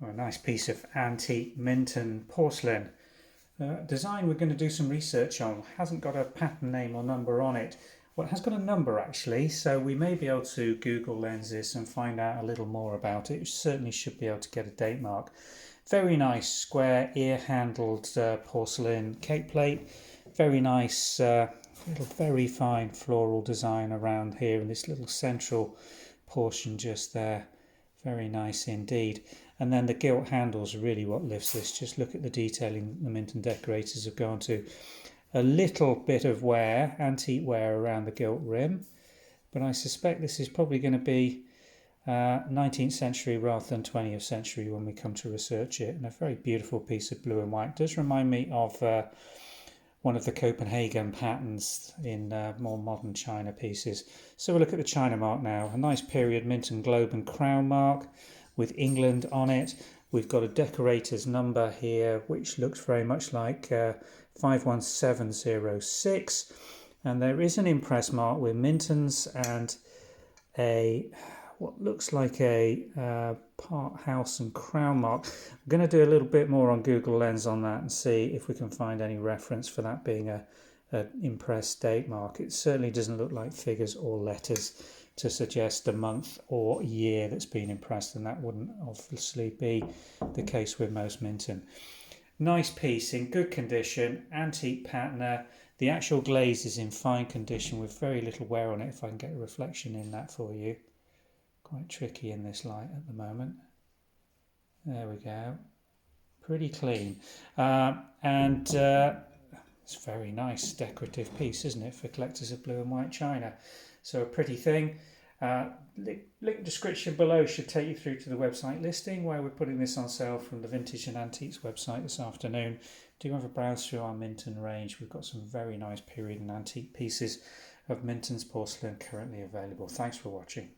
a nice piece of antique Minton porcelain. Design we're going to do some research on. Hasn't got a pattern name or number on it. Well, it has got a number actually, so we may be able to Google lens this and find out a little more about it. We certainly should be able to get a date mark. Very nice square ear-handled porcelain cake plate. Very nice, little very fine floral design around here in this little central portion just there. Very nice indeed. And then the gilt handles are really what lifts this. Just look at the detailing the Minton decorators have gone to. A little bit of ware, antique ware around the gilt rim, but I suspect this is probably going to be 19th century rather than 20th century when we come to research it. And a very beautiful piece of blue and white. It does remind me of one of the Copenhagen patterns in more modern china pieces. So we'll look at the china mark now. A nice period Minton globe and crown mark with England on it. We've got a decorator's number here which looks very much like 51706, and there is an impress mark with Mintons and a what looks like a part house and crown mark. I'm going to do a little bit more on Google Lens on that and see if we can find any reference for that being an impress date mark. It certainly doesn't look like figures or letters to suggest a month or year that's been impressed, and that wouldn't obviously be the case with most Minton. Nice piece in good condition, antique patina. The actual glaze is in fine condition with very little wear on it, if I can get a reflection in that for you. Quite tricky in this light at the moment. There we go. Pretty clean. It's a very nice decorative piece, isn't it, for collectors of blue and white china. So a pretty thing. Link description below should take you through to the website listing where we're putting this on sale from the Vintage and Antiques website this afternoon. Do have a browse through our Minton range. We've got some very nice period and antique pieces of Minton's porcelain currently available. Thanks for watching.